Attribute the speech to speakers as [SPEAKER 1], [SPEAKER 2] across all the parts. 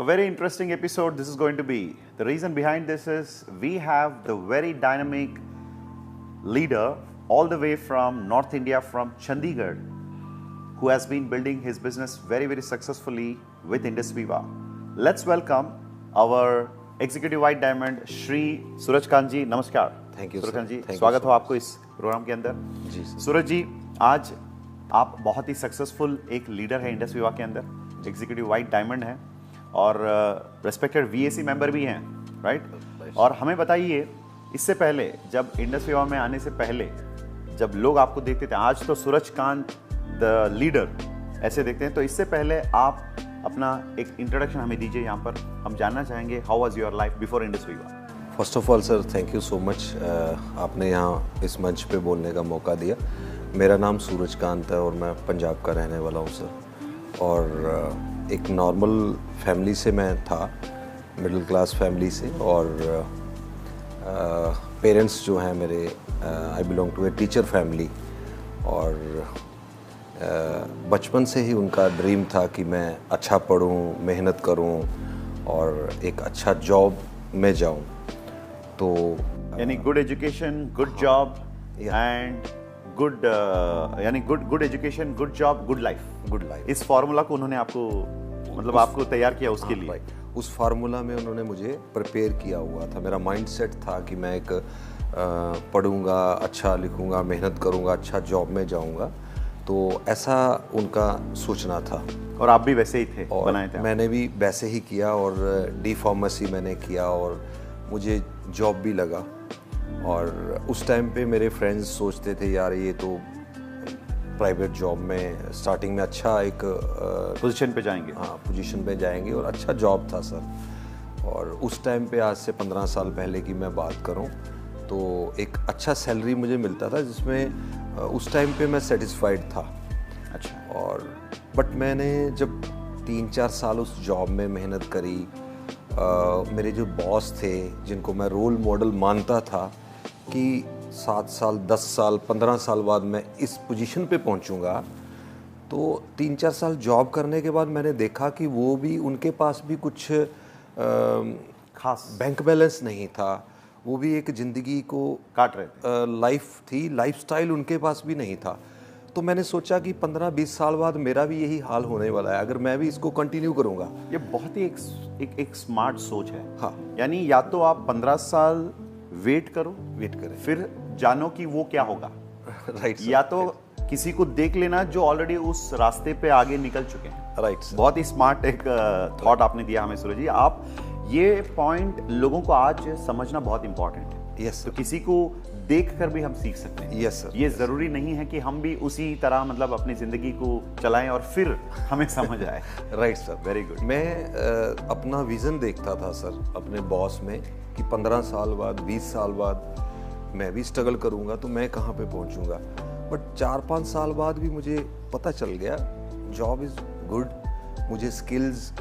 [SPEAKER 1] very interesting episode this is going to be. The reason behind this is we have the very dynamic leader all the way from North India, from Chandigarh, who has been building his business very, very successfully with Indus Viva. Let's welcome our Executive White Diamond, Shri सूरज कांत जी. नमस्कार.
[SPEAKER 2] Thank you
[SPEAKER 1] सूरज कांत जी, स्वागत हो आपको इस programme के अंदर.
[SPEAKER 2] जी
[SPEAKER 1] सूरज जी, आज आप बहुत ही सक्सेसफुल एक लीडर है इंडस विवा के अंदर, एग्जीक्यूटिव वाइट डायमंड हैं और रेस्पेक्टेड वीएसी मेंबर भी हैं, राइट? और हमें बताइए, इससे पहले जब इंडस विवा में आने से पहले जब लोग आपको देखते थे, आज तो सूरज कांत द लीडर ऐसे देखते हैं, तो इससे पहले आप अपना एक इंट्रोडक्शन हमें दीजिए. यहाँ पर हम जानना चाहेंगे how was your life before Indus Viva.
[SPEAKER 2] First of all sir, thank you so much, आपने यहाँ इस मंच पे बोलने का मौका दिया. मेरा नाम सूरज कांत है और मैं पंजाब का रहने वाला हूँ सर. और एक नॉर्मल फैमिली से मैं था, मिडिल क्लास फैमिली से. और पेरेंट्स जो हैं मेरे, I belong to a teacher family. और बचपन से ही उनका ड्रीम था कि मैं अच्छा पढूं, मेहनत करूं और एक अच्छा जॉब में जाऊं. तो
[SPEAKER 1] यानी good education, good job and good, यानी good education, good job, good life. इस फार्मूला को उन्होंने आपको, मतलब आपको तैयार किया उसके लिए.
[SPEAKER 2] उस फार्मूला में उन्होंने मुझे प्रिपेयर किया हुआ था. मेरा माइंडसेट था कि मैं एक पढ़ूंगा, अच्छा लिखूंगा, मेहनत करूंगा, अच्छा जॉब में जाऊंगा. तो ऐसा उनका सोचना था.
[SPEAKER 1] और आप भी वैसे ही थे,
[SPEAKER 2] और
[SPEAKER 1] बनाए थे.
[SPEAKER 2] मैंने भी वैसे ही किया और डी फार्मेसी मैंने किया और मुझे जॉब भी लगा. और उस टाइम पे मेरे फ्रेंड्स सोचते थे, यार ये तो प्राइवेट जॉब में स्टार्टिंग में अच्छा एक
[SPEAKER 1] पोजीशन पे जाएंगे.
[SPEAKER 2] हाँ, पोजीशन पे जाएंगे और अच्छा जॉब था सर. और उस टाइम पे, आज से 15 साल पहले की मैं बात करूं, तो एक अच्छा सैलरी मुझे मिलता था, जिसमें उस टाइम पे मैं सेटिस्फाइड था.
[SPEAKER 1] अच्छा.
[SPEAKER 2] और बट मैंने जब 3-4 साल उस जॉब में मेहनत करी, मेरे जो बॉस थे जिनको मैं रोल मॉडल मानता था कि 7 साल, 10 साल, 15 साल बाद मैं इस पोजीशन पे पहुंचूंगा, तो 3-4 साल जॉब करने के बाद मैंने देखा कि वो भी, उनके पास भी कुछ
[SPEAKER 1] खास
[SPEAKER 2] बैंक बैलेंस नहीं था. वो भी एक ज़िंदगी को
[SPEAKER 1] काट रहे थे.
[SPEAKER 2] लाइफ थी, लाइफस्टाइल उनके पास भी नहीं था. तो मैंने सोचा कि 15-20 साल बाद मेरा भी यही हाल होने वाला है अगर मैं भी इसको कंटिन्यू करूंगा.
[SPEAKER 1] ये बहुत ही एक स्मार्ट सोच है.
[SPEAKER 2] हाँ,
[SPEAKER 1] यानी या तो आप 15 साल वेट
[SPEAKER 2] करें,
[SPEAKER 1] फिर जानो कि वो क्या होगा.
[SPEAKER 2] राइट.
[SPEAKER 1] या तो किसी को देख लेना जो ऑलरेडी उस रास्ते पे आगे निकल चुके हैं.
[SPEAKER 2] राइट.
[SPEAKER 1] बहुत ही स्मार्ट एक थॉट आपने दिया हमें सूरज जी. आप ये पॉइंट लोगों को आज समझना बहुत इंपॉर्टेंट है.
[SPEAKER 2] यस.
[SPEAKER 1] तो किसी को देख कर भी हम सीख सकते हैं.
[SPEAKER 2] Yes sir.
[SPEAKER 1] ये जरूरी नहीं है कि हम भी उसी तरह, मतलब अपनी जिंदगी को चलाएं और फिर हमें समझ आए.
[SPEAKER 2] Right sir.
[SPEAKER 1] Very good.
[SPEAKER 2] मैं अपना विज़न देखता था सर अपने बॉस में कि 15 साल बाद, 20 साल बाद मैं भी स्ट्रगल करूंगा तो मैं कहाँ पे पहुंचूंगा. बट 4-5 साल बाद भी मुझे पता चल गया जॉब इज़ गुड. मुझे स्किल्स,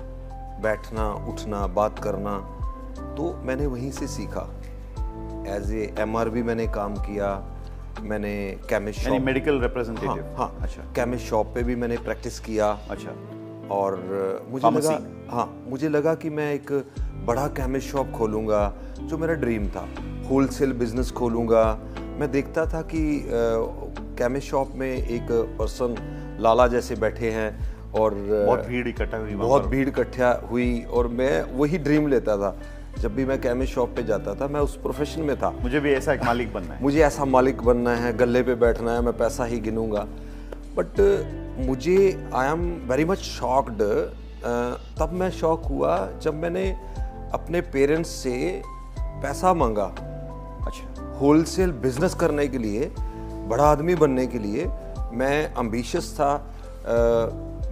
[SPEAKER 2] बैठना, उठना, बात करना, तो मैंने वहीं से सीखा. एज ए MR भी मैंने काम किया. मैंने केमिस्ट शॉप,
[SPEAKER 1] मेडिकल रिप्रेजेंटेटिव.
[SPEAKER 2] हाँ.
[SPEAKER 1] अच्छा.
[SPEAKER 2] केमिस्ट शॉप पे भी मैंने प्रैक्टिस किया.
[SPEAKER 1] अच्छा.
[SPEAKER 2] और मुझे लगा कि मैं एक बड़ा केमिस्ट शॉप खोलूँगा, जो मेरा ड्रीम था. होलसेल बिजनेस खोलूँगा. मैं देखता था कि केमिस्ट शॉप में एक पर्सन लाला जैसे बैठे हैं और
[SPEAKER 1] बहुत भीड़
[SPEAKER 2] इकट्ठा हुई और मैं वही ड्रीम लेता था. जब भी मैं केमिस्ट शॉप पे जाता था, मैं उस प्रोफेशन में था.
[SPEAKER 1] मुझे भी ऐसा एक मालिक बनना है.
[SPEAKER 2] मुझे ऐसा मालिक बनना है, गले पे बैठना है, मैं पैसा ही गिनूंगा. बट मुझे, I am very much shocked. तब मैं शॉक हुआ जब मैंने अपने पेरेंट्स से पैसा मांगा.
[SPEAKER 1] अच्छा.
[SPEAKER 2] होलसेल बिजनेस करने के लिए, बड़ा आदमी बनने के लिए मैं एम्बिशियस था.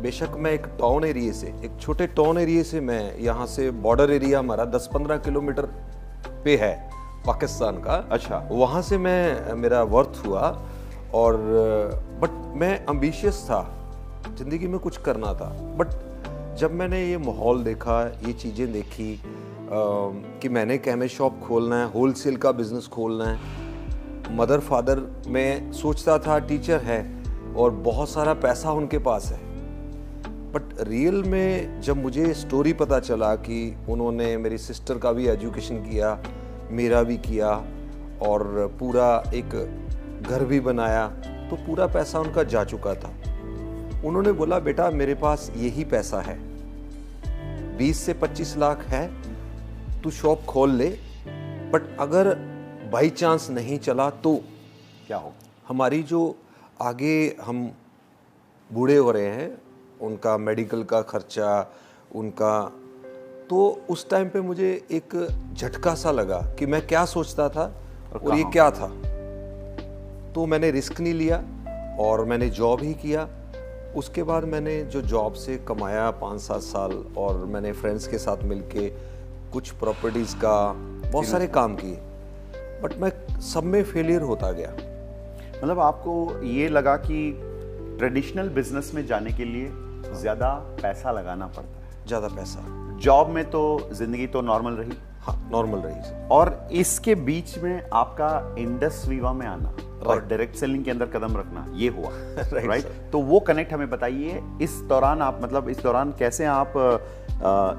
[SPEAKER 2] बेशक मैं एक टाउन एरिया से, एक छोटे टाउन एरिया से, मैं यहाँ से बॉर्डर एरिया हमारा 10-15 किलोमीटर पे है पाकिस्तान का.
[SPEAKER 1] अच्छा.
[SPEAKER 2] वहाँ से मेरा वर्थ हुआ. और बट मैं एम्बिशियस था, ज़िंदगी में कुछ करना था. बट जब मैंने ये माहौल देखा, ये चीज़ें देखी कि मैंने केमिस्ट शॉप खोलना है, होलसेल का बिज़नेस खोलना है. मदर फादर, मैं सोचता था टीचर है और बहुत सारा पैसा उनके पास है, बट रियल में जब मुझे स्टोरी पता चला कि उन्होंने मेरी सिस्टर का भी एजुकेशन किया, मेरा भी किया, और पूरा एक घर भी बनाया, तो पूरा पैसा उनका जा चुका था। उन्होंने बोला बेटा मेरे पास यही पैसा है, 20 से 25 लाख है, तू शॉप खोल ले, बट अगर बाई चांस नहीं चला तो
[SPEAKER 1] क्या हो?
[SPEAKER 2] हमारी जो आगे हम बूढ़े हो रहे हैं, उनका मेडिकल का खर्चा, उनका, तो उस टाइम पे मुझे एक झटका सा लगा कि मैं क्या सोचता था और ये क्या था। तो मैंने रिस्क नहीं लिया और मैंने जॉब ही किया। उसके बाद मैंने जो जॉब से कमाया 5-7 साल, और मैंने फ्रेंड्स के साथ मिलके कुछ प्रॉपर्टीज़ का बहुत सारे काम किए, बट मैं सब में फेलियर होता गया।
[SPEAKER 1] मतलब आपको ये लगा कि ट्रेडिशनल बिजनेस में जाने के लिए ज़्यादा पैसा लगाना पड़ता है।
[SPEAKER 2] ज़्यादा पैसा।
[SPEAKER 1] जॉब में तो जिंदगी तो नॉर्मल रही।
[SPEAKER 2] हाँ, नॉर्मल रही सर।
[SPEAKER 1] और इसके बीच में आपका इंडस वीवा में आना और डायरेक्ट सेलिंग के अंदर कदम रखना, ये हुआ राइट। तो वो कनेक्ट हमें बताइए, इस दौरान आप, मतलब इस दौरान कैसे आप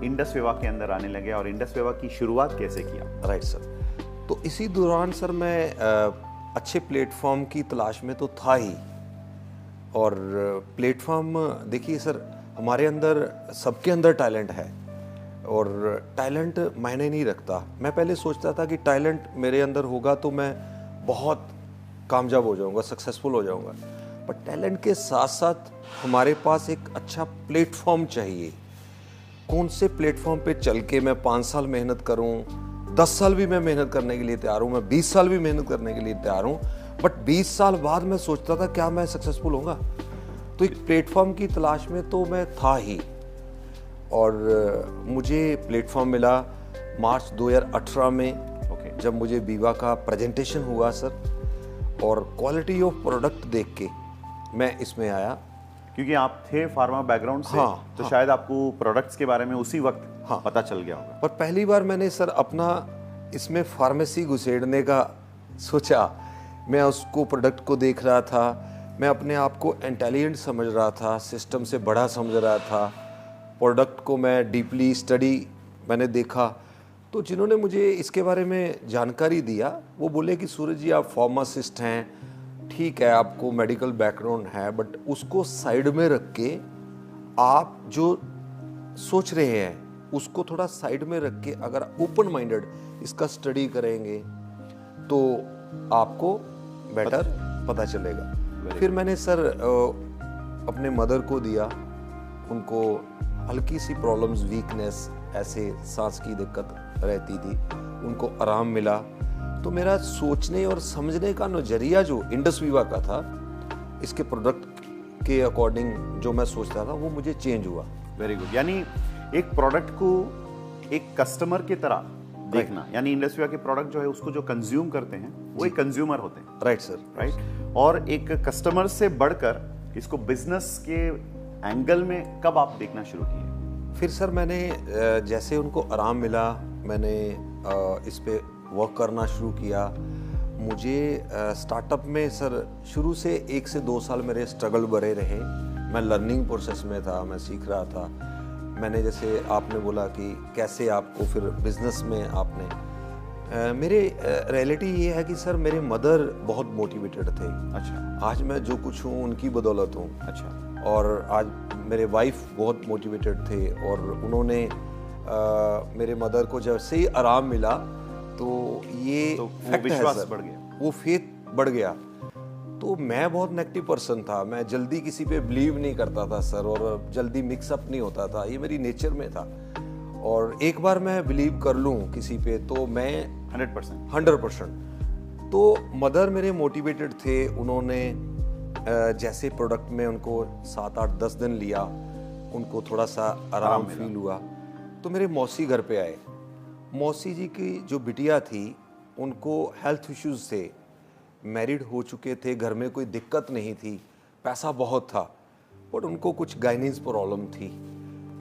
[SPEAKER 1] इंडस वीवा के अंदर आने लगे और इंडस वीवा की शुरुआत कैसे किया?
[SPEAKER 2] Right sir. तो इसी दौरान सर मैं अच्छे प्लेटफॉर्म की तलाश में तो था ही, और प्लेटफॉर्म देखिए सर, हमारे अंदर, सबके अंदर टैलेंट है, और टैलेंट मायने नहीं रखता। मैं पहले सोचता था कि टैलेंट मेरे अंदर होगा तो मैं बहुत कामयाब हो जाऊंगा, सक्सेसफुल हो जाऊंगा, बट टैलेंट के साथ साथ हमारे पास एक अच्छा प्लेटफॉर्म चाहिए। कौन से प्लेटफॉर्म पे चल के मैं 5 साल मेहनत करूं, 10 साल भी मैं मेहनत करने के लिए तैयार हूं, मैं 20 साल भी मेहनत करने के लिए तैयार हूं, बट 20 साल बाद मैं सोचता था क्या मैं सक्सेसफुल होऊंगा? तो एक प्लेटफॉर्म की तलाश में तो मैं था ही, और मुझे प्लेटफॉर्म मिला मार्च 2018 में। जब मुझे वीवा का प्रेजेंटेशन हुआ सर, और क्वालिटी ऑफ प्रोडक्ट देख के मैं इसमें आया।
[SPEAKER 1] क्योंकि आप थे फार्मा बैकग्राउंड से, तो शायद आपको प्रोडक्ट्स के बारे में उसी वक्त पता चल गया होगा।
[SPEAKER 2] पर पहली बार मैंने सर अपना इसमें फार्मेसी घुसेड़ने का सोचा। मैं उसको, प्रोडक्ट को देख रहा था, मैं अपने आप को इंटेलिजेंट समझ रहा था, सिस्टम से बड़ा समझ रहा था। प्रोडक्ट को मैं डीपली स्टडी मैंने देखा। तो जिन्होंने मुझे इसके बारे में जानकारी दिया, वो बोले कि सूरज जी आप फार्मासिस्ट हैं, ठीक है आपको मेडिकल बैकग्राउंड है, बट उसको साइड में रख के आप जो सोच रहे हैं उसको थोड़ा साइड में रख के अगर ओपन माइंडेड इसका स्टडी करेंगे तो आपको बेटर पता चलेगा। फिर मैंने सर अपने मदर को दिया, उनको हल्की सी प्रॉब्लम्स, वीकनेस, ऐसे सांस की दिक्कत रहती थी, उनको आराम मिला। तो मेरा सोचने और समझने का नजरिया जो इंडस वीवा का था, इसके प्रोडक्ट के अकॉर्डिंग जो मैं सोचता था वो मुझे चेंज हुआ।
[SPEAKER 1] Very good. यानी एक प्रोडक्ट को एक कस्टमर की तरह देखना, यानी इंडस वीवा के प्रोडक्ट जो है उसको जो कंज्यूम करते हैं वो एक कंज्यूमर होते हैं।
[SPEAKER 2] Right sir.
[SPEAKER 1] राइट। और एक कस्टमर से बढ़कर इसको बिजनेस के एंगल में कब आप देखना शुरू किए?
[SPEAKER 2] फिर सर मैंने जैसे उनको आराम मिला, मैंने इस पे वर्क करना शुरू किया। मुझे स्टार्टअप में सर शुरू से 1 से 2 साल मेरे स्ट्रगल भरे रहे। मैं लर्निंग प्रोसेस में था, मैं सीख रहा था। मैंने, जैसे आपने बोला कि कैसे आपको फिर बिजनेस में आपने, मेरे रियलिटी ये है कि सर मेरे मदर बहुत मोटिवेटेड थे।
[SPEAKER 1] अच्छा।
[SPEAKER 2] आज मैं जो कुछ हूँ उनकी बदौलत हूँ।
[SPEAKER 1] अच्छा।
[SPEAKER 2] और आज मेरे वाइफ बहुत मोटिवेटेड थे, और उन्होंने मेरे मदर को जब से ही आराम मिला तो ये
[SPEAKER 1] तो वो विश्वास बढ़ गया,
[SPEAKER 2] वो फेथ बढ़ गया। तो मैं बहुत नेगेटिव पर्सन था, मैं जल्दी किसी पे बिलीव नहीं करता था सर, और जल्दी मिक्सअप नहीं होता था, ये मेरी नेचर में था। और एक बार मैं बिलीव कर लूँ किसी पे तो मैं 100%। तो मदर मेरे मोटिवेटेड थे। उन्होंने जैसे प्रोडक्ट में उनको 7, 8, 10 दिन लिया, उनको थोड़ा सा आराम फील हुआ, तो मेरे मौसी घर पे आए। मौसी जी की जो बिटिया थी उनको हेल्थ इश्यूज थे, मैरिड हो चुके थे, घर में कोई दिक्कत नहीं थी, पैसा बहुत था, बट उनको कुछ गाइनेस प्रॉब्लम थी।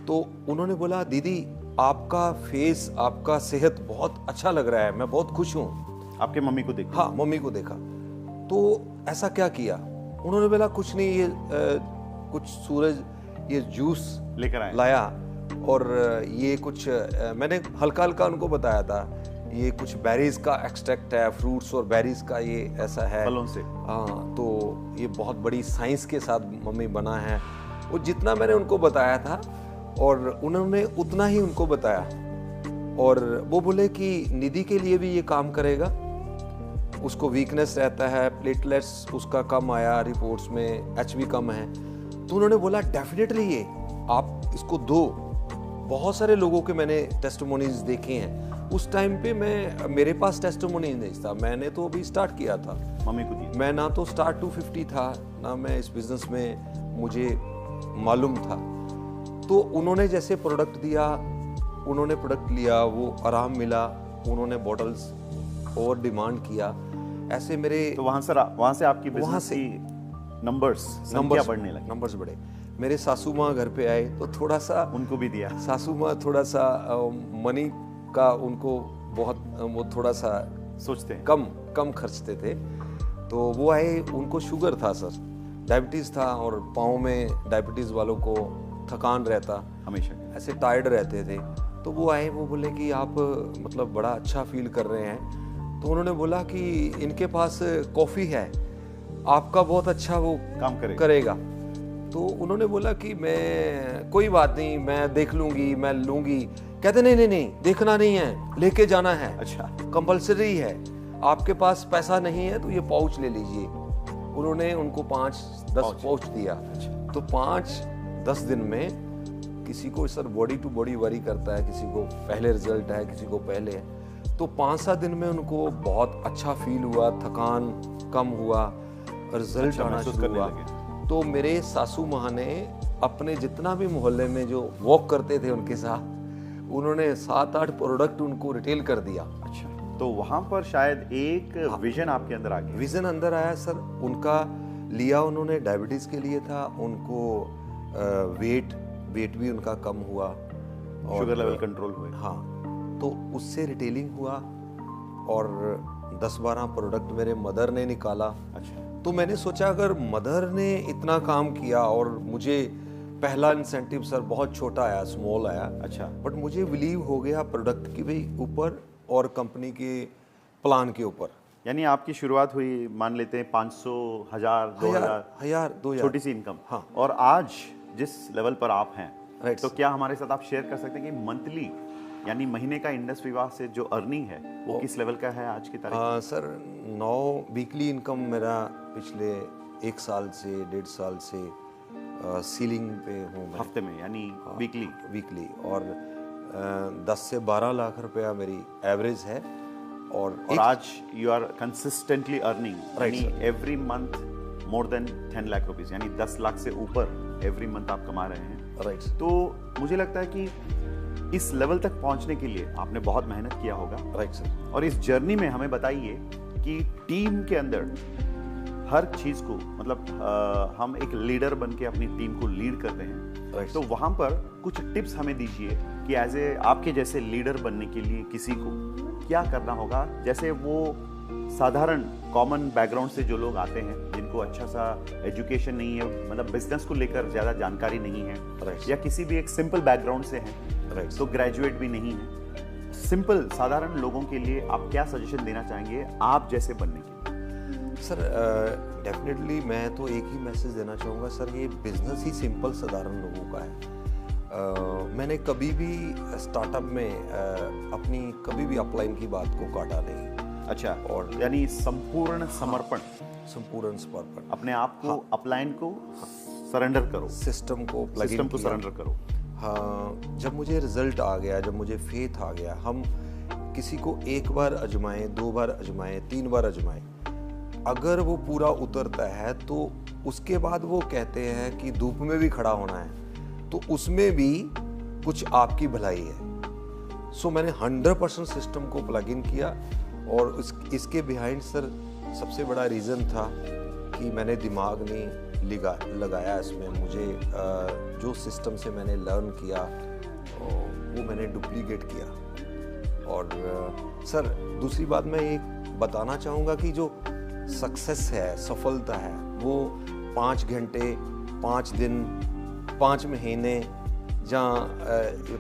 [SPEAKER 2] तो उन्होंने बोला दीदी आपका फेस, आपका सेहत बहुत अच्छा लग रहा है, मैं बहुत खुश हूँ।
[SPEAKER 1] आपके मम्मी को देखा?
[SPEAKER 2] हाँ, मम्मी को देखा। तो ऐसा क्या किया? उन्होंने बोला कुछ नहीं, ये कुछ सूरज ये जूस
[SPEAKER 1] लेकर आए।
[SPEAKER 2] लाया और ये कुछ मैंने हल्का हल्का उनको बताया था, ये कुछ बेरीज का एक्सट्रैक्ट है, फ्रूट्स और बेरीज का ये ऐसा है,
[SPEAKER 1] फलों से।
[SPEAKER 2] हाँ, तो ये बहुत बड़ी साइंस के साथ मम्मी बना है। वो जितना मैंने उनको बताया था और उन्होंने उतना ही उनको बताया, और वो बोले कि निधि के लिए भी ये काम करेगा, उसको वीकनेस रहता है, प्लेटलेट्स उसका कम आया रिपोर्ट्स में, HB कम है, तो उन्होंने बोला डेफिनेटली ये आप इसको दो। बहुत सारे लोगों के मैंने टेस्टिमोनीज देखे हैं। उस टाइम पे मेरे पास टेस्टिमोनीज नहीं था, मैंने तो अभी स्टार्ट किया था,
[SPEAKER 1] मम्मी को दी।
[SPEAKER 2] मैं ना तो स्टार्ट 250 था, ना मैं इस बिजनेस में मुझे मालूम था। तो उन्होंने जैसे प्रोडक्ट दिया, उन्होंने प्रोडक्ट लिया, वो आराम मिला, उन्होंने बॉटल्स और डिमांड किया, ऐसे मेरे
[SPEAKER 1] तो वहाँ से आपकी बिजनेस की नंबर्स बढ़ने लगे।
[SPEAKER 2] नंबर्स बढ़े। मेरे सासू माँ घर पे आए तो थोड़ा सा
[SPEAKER 1] उनको भी दिया।
[SPEAKER 2] सासू माँ थोड़ा सा मनी का उनको बहुत वो थोड़ा सा
[SPEAKER 1] सोचते हैं,
[SPEAKER 2] कम खर्चते थे, तो वो आए, उनको शुगर था सर, डायबिटीज़ था, और पाँव में डायबिटीज़ वालों को थकान रहता,
[SPEAKER 1] हमेशा
[SPEAKER 2] ऐसे टायर्ड रहते थे। तो वो आए, वो बोले कि आप मतलब बड़ा अच्छा फील कर रहे हैं, तो उन्होंने बोला कि इनके पास कॉफ़ी है, आपका बहुत अच्छा वो
[SPEAKER 1] काम
[SPEAKER 2] करेगा। तो उन्होंने बोला कि मैं कोई बात नहीं, मैं देख लूँगी, मैं लूँगी। कहते नहीं, देखना नहीं है, लेके जाना है,
[SPEAKER 1] अच्छा,
[SPEAKER 2] कंपलसरी है, आपके पास पैसा नहीं है तो ये पाउच ले लीजिए। उन्होंने उनको 5-10 पाउच दिया।
[SPEAKER 1] अच्छा।
[SPEAKER 2] तो 5-10 दिन में किसी को सर बॉडी टू बॉडी वरी करता है, किसी को पहले रिजल्ट है, किसी को पहले है, तो 5-7 दिन में उनको बहुत अच्छा फील हुआ, थकान कम हुआ, रिजल्ट आना शुरू हुआ। तो मेरे सासू माँ ने अपने जितना भी मोहल्ले में जो वॉक करते थे उनके साथ, उन्होंने 7-8 प्रोडक्ट उनको रिटेल कर दिया।
[SPEAKER 1] अच्छा, तो वहां पर शायद एक विजन आपके अंदर आ गया।
[SPEAKER 2] विजन अंदर आया सर, उनका लिया, उन्होंने डायबिटीज के लिए था, उनको वेट भी उनका कम हुआ, और
[SPEAKER 1] शुगर लेवल कंट्रोल हुए।
[SPEAKER 2] हाँ, तो उससे रिटेलिंग हुआ, और 10-12 प्रोडक्ट मेरे मदर ने निकाला।
[SPEAKER 1] अच्छा,
[SPEAKER 2] तो मैंने सोचा अगर मदर ने इतना काम किया, और मुझे पहला इंसेंटिव सर बहुत छोटा आया, स्मॉल आया,
[SPEAKER 1] अच्छा,
[SPEAKER 2] बट मुझे बिलीव हो गया प्रोडक्ट के भी ऊपर और कंपनी के प्लान के ऊपर।
[SPEAKER 1] यानी आपकी शुरुआत हुई, मान लेते हैं 500, 1000, 2000 छोटी सी इनकम।
[SPEAKER 2] हाँ।
[SPEAKER 1] और आज जिस लेवल पर आप हैं,
[SPEAKER 2] राइट,
[SPEAKER 1] तो क्या हमारे साथ आप शेयर कर सकते हैं कि मंथली यानी महीने का इंडस विवाह से जो अर्निंग है वो किस लेवल का है आज की तारीख?
[SPEAKER 2] सर 9 वीकली इनकम मेरा पिछले 1 साल से 1.5 साल से सीलिंग पे हूँ मैं।
[SPEAKER 1] हफ्ते में यानी
[SPEAKER 2] वीकली, और 10 से 12 लाख रुपया मेरी एवरेज है। और
[SPEAKER 1] आज यू आर कंसिस्टेंटली अर्निंग यानी every month more than 10 lakh rupees, यानी 10 लाख से ऊपर एवरी मंथ आप कमा रहे हैं।
[SPEAKER 2] राइट।
[SPEAKER 1] तो मुझे लगता है कि इस लेवल तक पहुंचने के लिए आपने बहुत मेहनत किया होगा।
[SPEAKER 2] Right sir.
[SPEAKER 1] और इस जर्नी में हमें बताइए कि टीम के अंदर हर चीज को, मतलब हम एक लीडर बन के अपनी टीम को लीड करते हैं, तो वहां पर कुछ टिप्स हमें दीजिए कि एज ए आपके जैसे लीडर बनने के लिए किसी को क्या करना होगा। जैसे वो साधारण कॉमन बैकग्राउंड से जो लोग आते हैं, जिनको अच्छा सा एजुकेशन नहीं है, मतलब बिजनेस को लेकर ज़्यादा जानकारी नहीं है, या किसी भी एक सिंपल बैकग्राउंड से हैं, तो ग्रेजुएट भी नहीं है, सिंपल साधारण लोगों के लिए आप क्या सजेशन देना चाहेंगे आप जैसे बनने के लिए?
[SPEAKER 2] सर डेफिनेटली मैं तो एक ही मैसेज देना चाहूँगा सर, ये बिजनेस ही सिंपल साधारण लोगों का है। मैंने कभी भी स्टार्टअप में अपनी कभी भी अपलाइन की बात को काटा नहीं।
[SPEAKER 1] अच्छा, और यानी संपूर्ण समर्पण, अपने आप को, अपलाइन को सरेंडर करो,
[SPEAKER 2] सिस्टम को
[SPEAKER 1] सरेंडर करो।
[SPEAKER 2] हाँ, जब मुझे रिजल्ट आ गया, जब मुझे फेथ आ गया, हम किसी को 1 बार आजमाएं, 2 बार आजमाएं, 3 बार आजमाएं, अगर वो पूरा उतरता है तो उसके बाद वो कहते हैं कि धूप में भी खड़ा होना है, तो उसमें भी कुछ आपकी भलाई है। सो मैंने 100% सिस्टम को प्लग इन किया, और इसके बिहाइंड सर सबसे बड़ा रीज़न था कि मैंने दिमाग नहीं लगाया इसमें। मुझे जो सिस्टम से मैंने लर्न किया वो मैंने डुप्लीकेट किया। और सर दूसरी बात मैं ये बताना चाहूँगा कि जो सक्सेस है, सफलता है, वो 5 घंटे, 5 दिन, 5 महीने या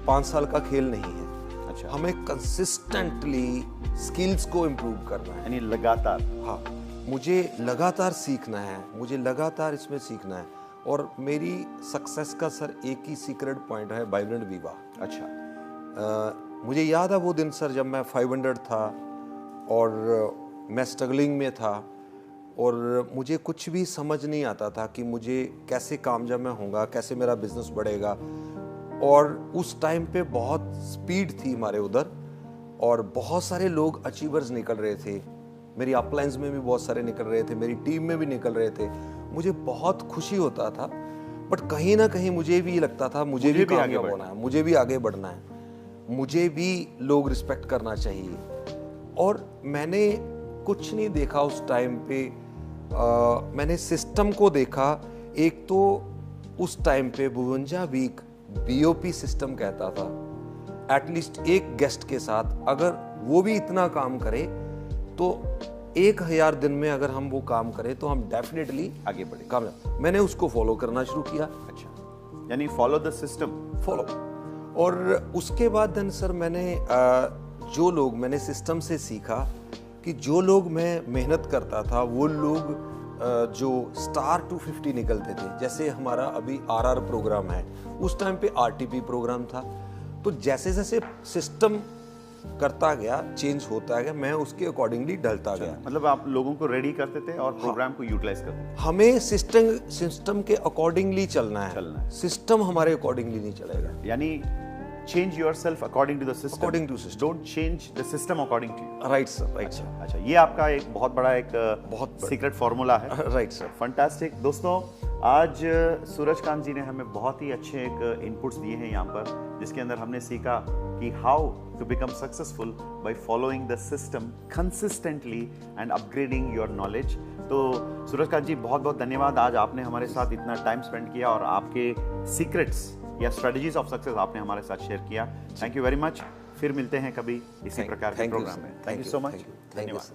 [SPEAKER 2] 5 साल का खेल नहीं है।
[SPEAKER 1] अच्छा,
[SPEAKER 2] हमें कंसिस्टेंटली स्किल्स को इम्प्रूव करना है,
[SPEAKER 1] यानी लगातार।
[SPEAKER 2] हाँ, मुझे लगातार सीखना है, मुझे लगातार इसमें सीखना है। और मेरी सक्सेस का सर एक ही सीक्रेट पॉइंट है, वाइब्रेंट वीवा।
[SPEAKER 1] अच्छा,
[SPEAKER 2] मुझे याद है वो दिन सर जब मैं 500 था और मैं स्ट्रगलिंग में था और मुझे कुछ भी समझ नहीं आता था कि मुझे कैसे कामयाब मैं होऊंगा, कैसे मेरा बिजनेस बढ़ेगा। और उस टाइम पे बहुत स्पीड थी हमारे उधर और बहुत सारे लोग अचीवर्स निकल रहे थे। मेरी अपलाइंस में भी बहुत सारे निकल रहे थे, मेरी टीम में भी निकल रहे थे। मुझे बहुत खुशी होता था, बट कहीं ना कहीं मुझे भी लगता था मुझे भी कामयाब होना है, मुझे भी आगे बढ़ना है, मुझे भी लोग रिस्पेक्ट करना चाहिए। और मैंने कुछ नहीं देखा उस टाइम पे, मैंने सिस्टम को देखा। एक तो उस टाइम पे 52 वीक BOP सिस्टम कहता था, एटलीस्ट एक गेस्ट के साथ अगर वो भी इतना काम करे तो 1000 दिन में अगर हम वो काम करें तो हम डेफिनेटली
[SPEAKER 1] आगे बढ़े,
[SPEAKER 2] कामयाब। मैंने उसको फॉलो करना शुरू किया।
[SPEAKER 1] अच्छा, यानी फॉलो द सिस्टम,
[SPEAKER 2] फॉलो। और उसके बाद देन सर मैंने जो लोग मैंने सिस्टम से सीखा कि जो लोग मैं मेहनत करता था वो लोग जो स्टार 250 निकलते थे, जैसे हमारा अभी RR प्रोग्राम है, उस टाइम पे RTP प्रोग्राम था। तो जैसे जैसे सिस्टम करता गया, चेंज होता गया, मैं उसके अकॉर्डिंगली ढलता गया।
[SPEAKER 1] मतलब आप लोगों को रेडी करते थे और प्रोग्राम को यूटिलाइज करते थे।
[SPEAKER 2] हमें सिस्टम के अकॉर्डिंगली चलना है, सिस्टम हमारे अकॉर्डिंगली नहीं चलेगा।
[SPEAKER 1] यानी change yourself according to the system,
[SPEAKER 2] according to system,
[SPEAKER 1] don't change the system according to you.
[SPEAKER 2] Right sir, right sir.
[SPEAKER 1] अच्छा, ये आपका एक बहुत बड़ा एक सीक्रेट फार्मूला है।
[SPEAKER 2] Right sir,
[SPEAKER 1] fantastic. दोस्तों, आज सूरजकांत जी ने हमें बहुत ही अच्छे एक इनपुट्स दिए हैं यहाँ पर, जिसके अंदर हमने सीखा कि how to become successful by following the system consistently and upgrading your knowledge. तो सूरजकांत जी, बहुत बहुत धन्यवाद, आज आपने हमारे साथ इतना टाइम स्पेंड किया और आपके सीक्रेट्स या स्ट्रेटजीज ऑफ सक्सेस आपने हमारे साथ शेयर किया। Thank you very much. फिर मिलते हैं कभी इसी प्रकार के प्रोग्राम में। Thank you so much. धन्यवाद।